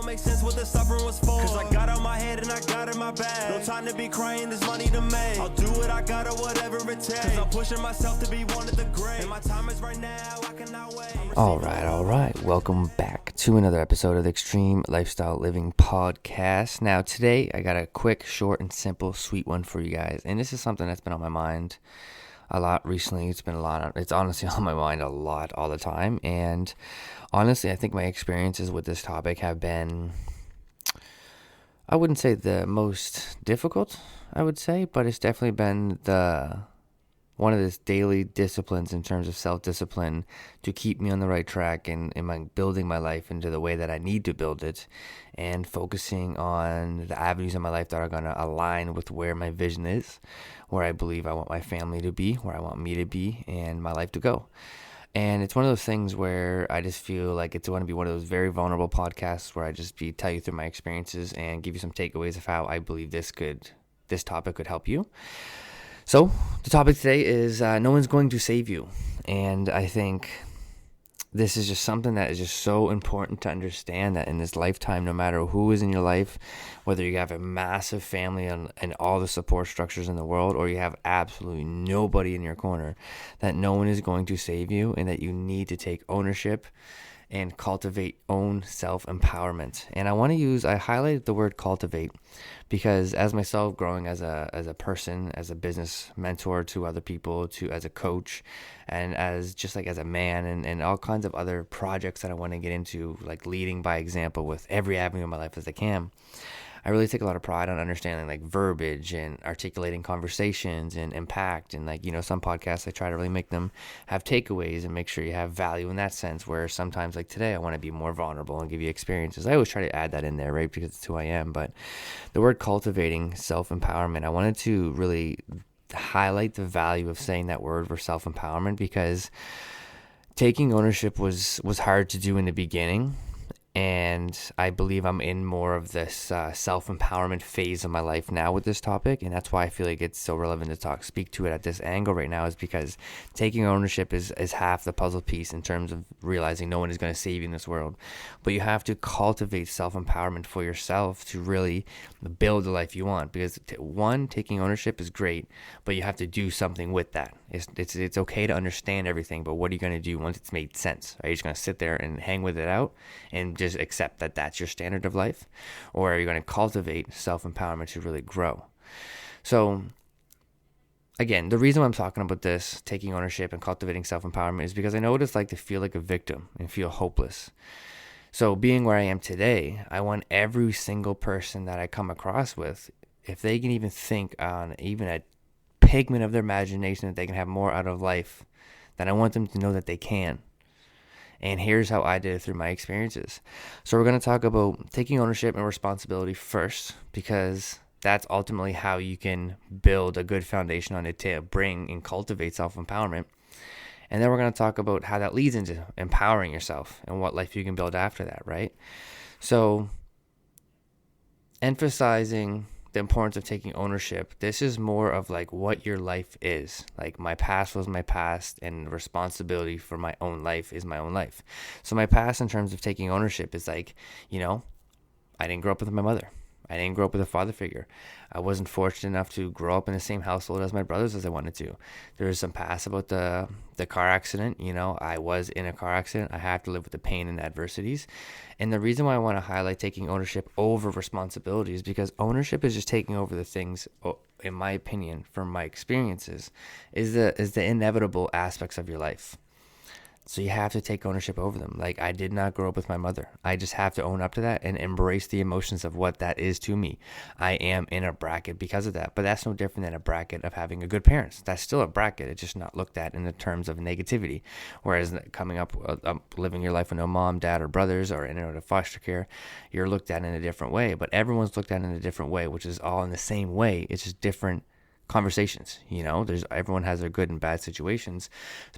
make sense what the suffering was for. Cause I got out my head and I got in my bag. No time to be crying, there's money to make. I'll do what I gotta, whatever it takes. Cause I'm pushing myself to be one of the great. And my time is right now, I cannot wait. All right. Welcome back to another episode of the Extreme Lifestyle Living Podcast. Now, today, I got a quick, short, and simple, sweet one for you guys. And this is something that's been on my mind a lot recently. It's honestly on my mind a lot, all the time. And honestly, I think my experiences with this topic have been, I wouldn't say the most difficult, I would say, but it's definitely been one of the daily disciplines in terms of self-discipline to keep me on the right track and building my life into the way that I need to build it, and focusing on the avenues in my life that are going to align with where my vision is, where I believe I want my family to be, where I want me to be, and my life to go. And it's one of those things where I just feel like it's going to be one of those very vulnerable podcasts where I just tell you through my experiences and give you some takeaways of how I believe this topic could help you. So, the topic today is no one's going to save you. And I think this is just something that is just so important to understand, that in this lifetime, no matter who is in your life, whether you have a massive family and all the support structures in the world, or you have absolutely nobody in your corner, that no one is going to save you, and that you need to take ownership and cultivate own self-empowerment. And I highlighted the word cultivate because as myself growing as a person, as a business mentor to other people, as a coach, and as a man, and all kinds of other projects that I want to get into, like leading by example with every avenue of my life as I can, I really take a lot of pride on understanding like verbiage and articulating conversations and impact. And some podcasts, I try to really make them have takeaways and make sure you have value in that sense, where sometimes like today, I want to be more vulnerable and give you experiences. I always try to add that in there, right? Because it's who I am. But the word cultivating self-empowerment, I wanted to really highlight the value of saying that word for self-empowerment, because taking ownership was hard to do in the beginning. And I believe I'm in more of this self-empowerment phase of my life now with this topic. And that's why I feel like it's so relevant to speak to it at this angle right now, is because taking ownership is half the puzzle piece in terms of realizing no one is going to save you in this world. But you have to cultivate self-empowerment for yourself to really build the life you want. Because taking ownership is great, but you have to do something with that. It's okay to understand everything, but what are you going to do once it's made sense? Are you just going to sit there and hang with it out and just accept that that's your standard of life? Or are you going to cultivate self-empowerment to really grow? So again, the reason why I'm talking about this, taking ownership and cultivating self-empowerment, is because I know what it's like to feel like a victim and feel hopeless. So being where I am today, I want every single person that I come across with, if they can even think on even a pigment of their imagination that they can have more out of life, then I want them to know that they can. And here's how I did it through my experiences. So we're going to talk about taking ownership and responsibility first, because that's ultimately how you can build a good foundation on it to bring and cultivate self-empowerment. And then we're going to talk about how that leads into empowering yourself and what life you can build after that, right? So emphasizing the importance of taking ownership, this is more of like what your life is. Like my past was my past, and responsibility for my own life is my own life. So my past in terms of taking ownership is like, I didn't grow up with my mother. I didn't grow up with a father figure. I wasn't fortunate enough to grow up in the same household as my brothers as I wanted to. There was some past about the car accident. I was in a car accident. I have to live with the pain and adversities. And the reason why I want to highlight taking ownership over responsibility is because ownership is just taking over the things, in my opinion, from my experiences, is the inevitable aspects of your life. So you have to take ownership over them. Like, I did not grow up with my mother. I just have to own up to that and embrace the emotions of what that is to me. I am in a bracket because of that, but that's no different than a bracket of having a good parents. That's still a bracket. It's just not looked at in the terms of negativity. Whereas coming up, living your life with no mom, dad, or brothers, or in a foster care, you're looked at in a different way. But everyone's looked at in a different way, which is all in the same way. It's just different conversations. Everyone has their good and bad situations,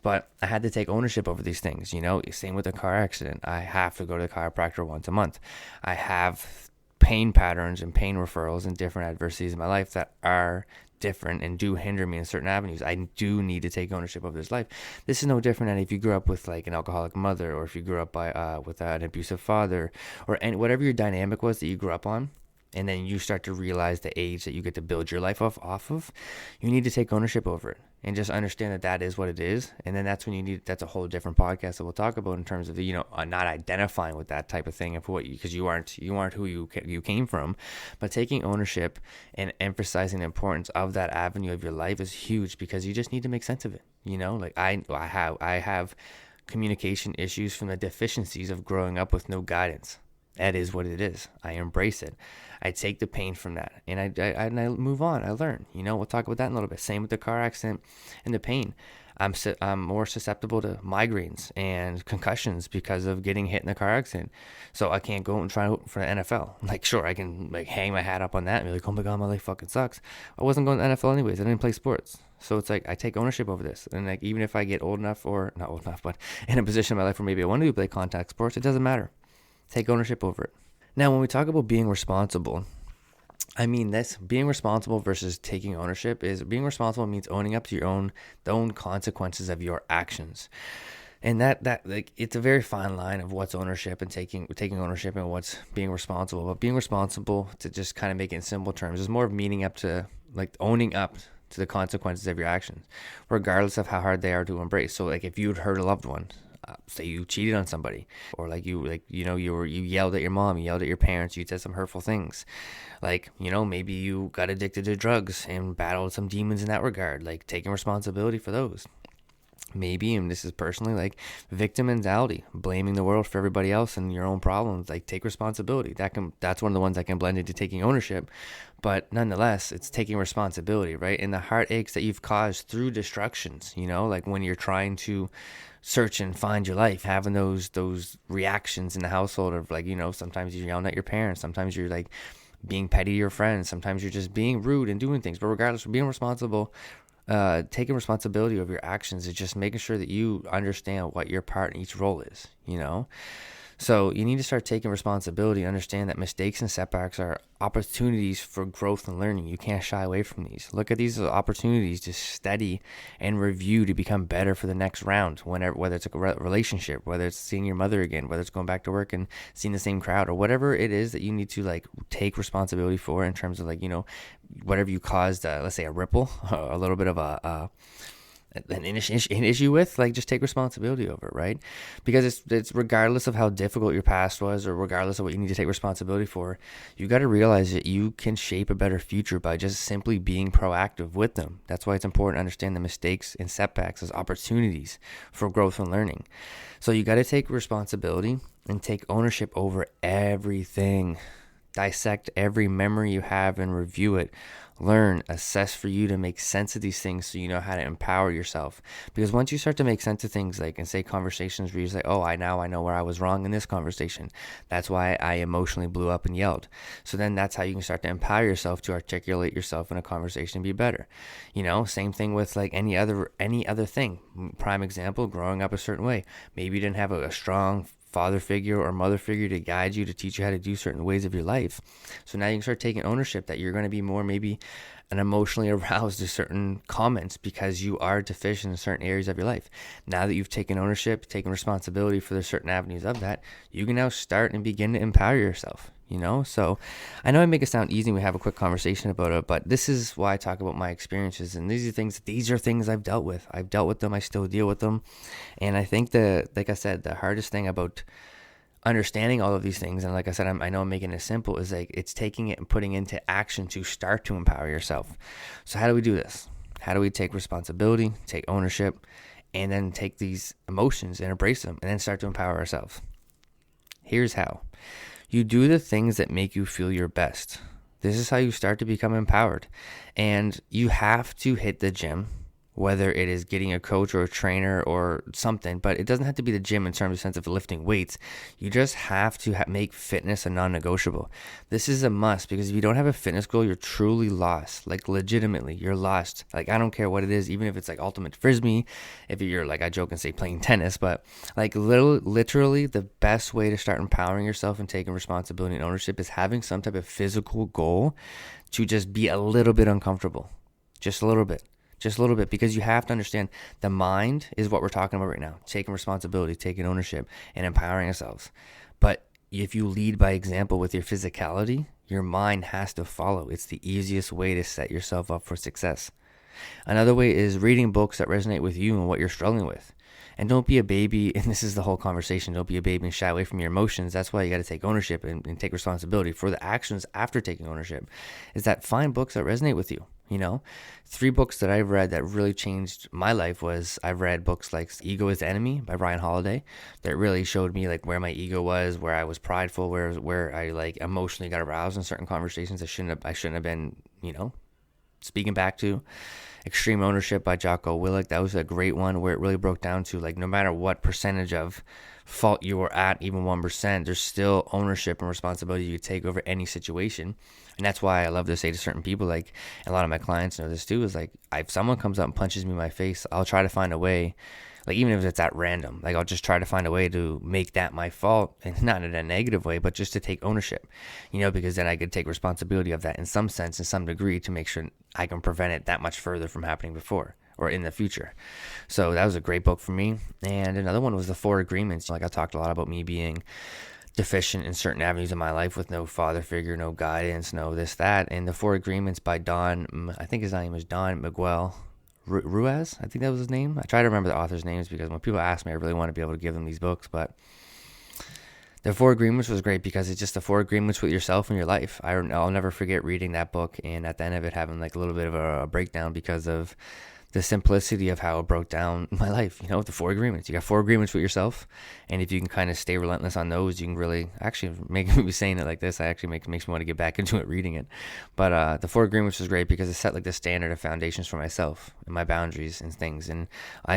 but I had to take ownership over these things. Same with a car accident. I have to go to the chiropractor once a month. I have pain patterns and pain referrals and different adversities in my life that are different and do hinder me in certain avenues, I do need to take ownership of this life. This is no different than if you grew up with like an alcoholic mother, or if you grew up with an abusive father, or whatever your dynamic was that you grew up on. And then you start to realize the age that you get to build your life off of, you need to take ownership over it and just understand that that is what it is. And then that's when that's a whole different podcast that we'll talk about in terms of the, not identifying with that type of thing of because you aren't who you came from, but taking ownership and emphasizing the importance of that avenue of your life is huge, because you just need to make sense of it. Like I have communication issues from the deficiencies of growing up with no guidance. That is what it is. I embrace it. I take the pain from that, and I move on. I learn. We'll talk about that in a little bit. Same with the car accident and the pain. I'm more susceptible to migraines and concussions because of getting hit in a car accident. So I can't go and try for the NFL. Like, sure, I can like hang my hat up on that and be like, oh my God, my life fucking sucks. I wasn't going to the NFL anyways. I didn't play sports. So it's like I take ownership over this. And like even if I get old enough, or not old enough, but in a position in my life where maybe I want to play contact sports, it doesn't matter. Take ownership over it. Now, when we talk about being responsible, I mean, that's being responsible versus taking ownership. Is being responsible means owning up to the own consequences of your actions. And that like it's a very fine line of what's ownership and taking ownership and what's being responsible. But being responsible, to just kind of make it in simple terms, is more of meaning up to, like, owning up to the consequences of your actions, regardless of how hard they are to embrace. So like if you'd hurt a loved one, say you cheated on somebody, or you yelled at your mom, you yelled at your parents, you said some hurtful things, like, maybe you got addicted to drugs and battled some demons in that regard, like taking responsibility for those. Maybe, and this is personally, like victim mentality, blaming the world for everybody else and your own problems. Like, take responsibility. That's one of the ones that can blend into taking ownership, but nonetheless, it's taking responsibility, right? And the heartaches that you've caused through destructions, like when you're trying to search and find your life, having those reactions in the household of like, sometimes you're yelling at your parents, sometimes you're like being petty to your friends, sometimes you're just being rude and doing things. But regardless of being responsible, taking responsibility of your actions is just making sure that you understand what your part in each role is, So you need to start taking responsibility and understand that mistakes and setbacks are opportunities for growth and learning. You can't shy away from these. Look at these as opportunities to study and review to become better for the next round, whether it's a relationship, whether it's seeing your mother again, whether it's going back to work and seeing the same crowd, or whatever it is that you need to like take responsibility for in terms of like, whatever you caused, let's say a ripple, a little bit of an issue with, like, just take responsibility over it, right? Because it's regardless of how difficult your past was, or regardless of what you need to take responsibility for, you got to realize that you can shape a better future by just simply being proactive with them. That's why it's important to understand the mistakes and setbacks as opportunities for growth and learning. So you got to take responsibility and take ownership over everything. Dissect every memory you have and review it. Learn, assess for you to make sense of these things so you know how to empower yourself. Because once you start to make sense of things, like, and say conversations where you say, oh, I know where I was wrong in this conversation. That's why I emotionally blew up and yelled. So then that's how you can start to empower yourself to articulate yourself in a conversation and be better. Same thing with like any other thing. Prime example, growing up a certain way. Maybe you didn't have a strong father figure or mother figure to guide you, to teach you how to do certain ways of your life. So now you can start taking ownership that you're going to be more maybe an emotionally aroused to certain comments because you are deficient in certain areas of your life. Now that you've taken ownership, taken responsibility for the certain avenues of that, you can now start and begin to empower yourself. So I know I make it sound easy and we have a quick conversation about it, but this is why I talk about my experiences. And these are things I've dealt with. I've dealt with them. I still deal with them. And I think like I said, the hardest thing about understanding all of these things, and like I said, I know I'm making it simple, is like it's taking it and putting into action to start to empower yourself. So how do we do this? How do we take responsibility, take ownership, and then take these emotions and embrace them and then start to empower ourselves? Here's how. You do the things that make you feel your best. This is how you start to become empowered. And you have to hit the gym, whether it is getting a coach or a trainer or something, but it doesn't have to be the gym in terms of sense of lifting weights. You just have to make fitness a non-negotiable. This is a must, because if you don't have a fitness goal, you're truly lost. Like, legitimately, you're lost. Like, I don't care what it is, even if it's like ultimate frisbee, if you're like, I joke and say playing tennis, but like literally the best way to start empowering yourself and taking responsibility and ownership is having some type of physical goal to just be a little bit uncomfortable. Just a little bit. Just a little bit, because you have to understand the mind is what we're talking about right now. Taking responsibility, taking ownership, and empowering ourselves. But if you lead by example with your physicality, your mind has to follow. It's the easiest way to set yourself up for success. Another way is reading books that resonate with you and what you're struggling with. And don't be a baby, and this is the whole conversation, don't be a baby and shy away from your emotions. That's why you got to take ownership and take responsibility for the actions after taking ownership. Is that find books that resonate with you. 3 books that I've read that really changed my life was I've read books like Ego is the Enemy by Ryan Holiday that really showed me like where my ego was, where I was prideful, where I like emotionally got aroused in certain conversations I shouldn't have been, speaking back to. Extreme Ownership by Jocko Willink. That was a great one where it really broke down to like no matter what percentage of fault you were at, even 1%, there's still ownership and responsibility you take over any situation. And that's why I love to say to certain people, like, and a lot of my clients know this too, is like, if someone comes up and punches me in my face, I'll try to find a way, like even if it's at random, like I'll just try to find a way to make that my fault, and not in a negative way, but just to take ownership, because then I could take responsibility of that in some sense, in some degree, to make sure I can prevent it that much further from happening before or in the future. So that was a great book for me. And another one was The 4 Agreements. Like I talked a lot about me being deficient in certain avenues of my life with no father figure, no guidance, no this, that. And The 4 Agreements by Don, I think his name was Don Miguel Ruiz. I think that was his name. I try to remember the author's names because when people ask me, I really want to be able to give them these books. But The 4 Agreements was great because it's just the 4 agreements with yourself and your life. I'll never forget reading that book and at the end of it having like a little bit of a breakdown because of the simplicity of how it broke down my life, the 4 agreements. You got 4 agreements with yourself, and if you can kind of stay relentless on those, you can really actually make me saying it like this. I actually makes me want to get back into it reading it. But the 4 agreements was great because it set like the standard of foundations for myself and my boundaries and things. And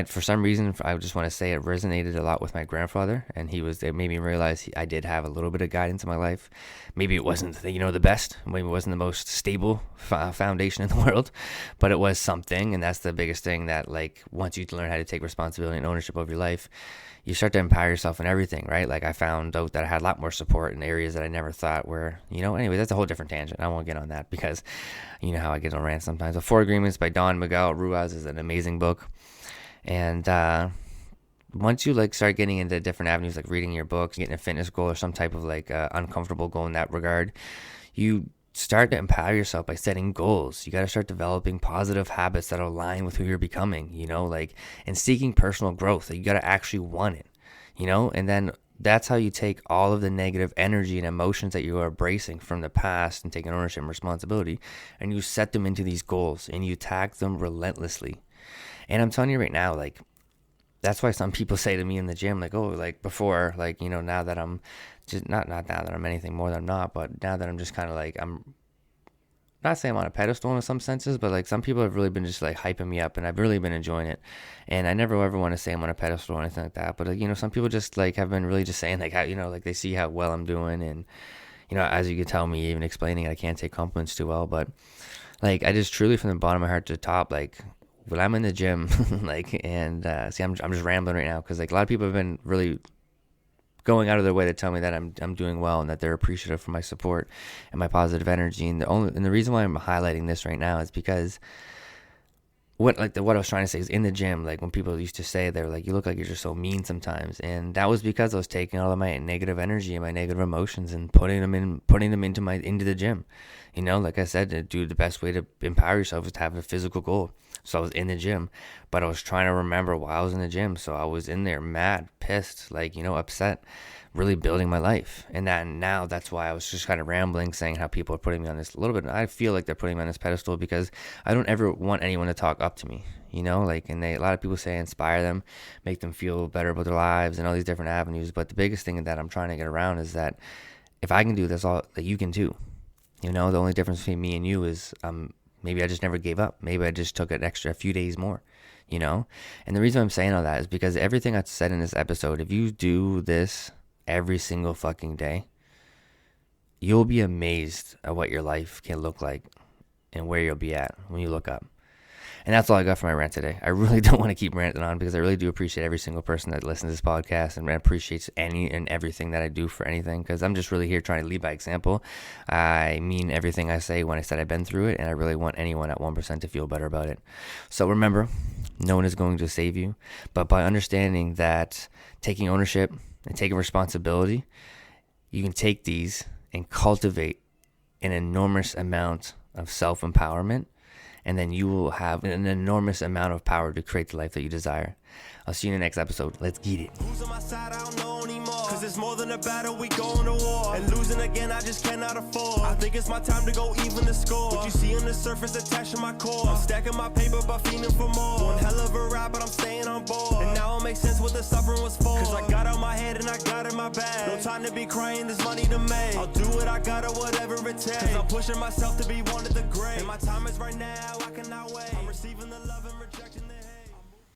for some reason, I just want to say it resonated a lot with my grandfather, and it made me realize I did have a little bit of guidance in my life. Maybe it wasn't the best, maybe it wasn't the most stable foundation in the world, but it was something, and that's the biggest thing that like once you learn how to take responsibility and ownership of your life, you start to empower yourself in everything, right? Like I found out that I had a lot more support in areas that I never thought were, anyway, that's a whole different tangent. I won't get on that because you know how I get on rants sometimes. The 4 Agreements by Don Miguel Ruiz is an amazing book. And once you like start getting into different avenues, like reading your books, getting a fitness goal or some type of like uncomfortable goal in that regard, you start to empower yourself by setting goals. You got to start developing positive habits that align with who you're becoming, and seeking personal growth. You got to actually want it, and then that's how you take all of the negative energy and emotions that you are embracing from the past and taking ownership and responsibility, and you set them into these goals and you attack them relentlessly. And I'm telling you right now, like, that's why some people say to me in the gym, like, oh, like before, like, now that I'm just not now that I'm anything more than I'm not, but now that I'm just kind of like, I'm not saying I'm on a pedestal in some senses, but like some people have really been just like hyping me up and I've really been enjoying it. And I never ever want to say I'm on a pedestal or anything like that. But like, some people just like have been really just saying like how, like they see how well I'm doing. And, as you can tell me even explaining it, I can't take compliments too well, but like, I just truly from the bottom of my heart to the top, like when I'm in the gym, like, and see, I'm just rambling right now. Cause like a lot of people have been really going out of their way to tell me that I'm doing well and that they're appreciative for my support and my positive energy. And the reason why I'm highlighting this right now is because what I was trying to say is in the gym, like when people used to say they're like, you look like you're just so mean sometimes. And that was because I was taking all of my negative energy and my negative emotions and putting them into the gym. Like I said, to do the best way to empower yourself is to have a physical goal. So I was in the gym, but I was trying to remember why I was in the gym. So I was in there mad, pissed, like, upset, really building my life. And now that's why I was just kind of rambling, saying how people are putting me on this a little bit. I feel like they're putting me on this pedestal because I don't ever want anyone to talk up to me, like, and a lot of people say inspire them, make them feel better about their lives and all these different avenues. But the biggest thing that I'm trying to get around is that if I can do this, all that you can too. The only difference between me and you is, maybe I just never gave up. Maybe I just took an extra few days more, And the reason I'm saying all that is because everything I said in this episode, if you do this every single fucking day, you'll be amazed at what your life can look like and where you'll be at when you look up. And that's all I got for my rant today. I really don't want to keep ranting on because I really do appreciate every single person that listens to this podcast and appreciates any and everything that I do for anything, because I'm just really here trying to lead by example. I mean everything I say when I said I've been through it, and I really want anyone at 1% to feel better about it. So remember, no one is going to save you, but by understanding that taking ownership and taking responsibility, you can take these and cultivate an enormous amount of self-empowerment, and then you will have an enormous amount of power to create the life that you desire. I'll see you in the next episode. Let's get it. Who's on my side? I don't know anymore. Cause it's more than a battle, we going to war. And losing again, I just cannot afford. I think it's my time to go even the score. What you see on the surface attached to my core. I'm stacking my paper but feeling for more. One hell of a ride, but I'm staying on board. And now it makes sense what the suffering was for. Cause I got out my head and I got in my bag. No time to be crying, there's money to make. I'll do what I gotta, whatever it takes. Cause I'm pushing myself to be one of the great. And my time is right now, I cannot wait. I'm receiving the love and rejecting the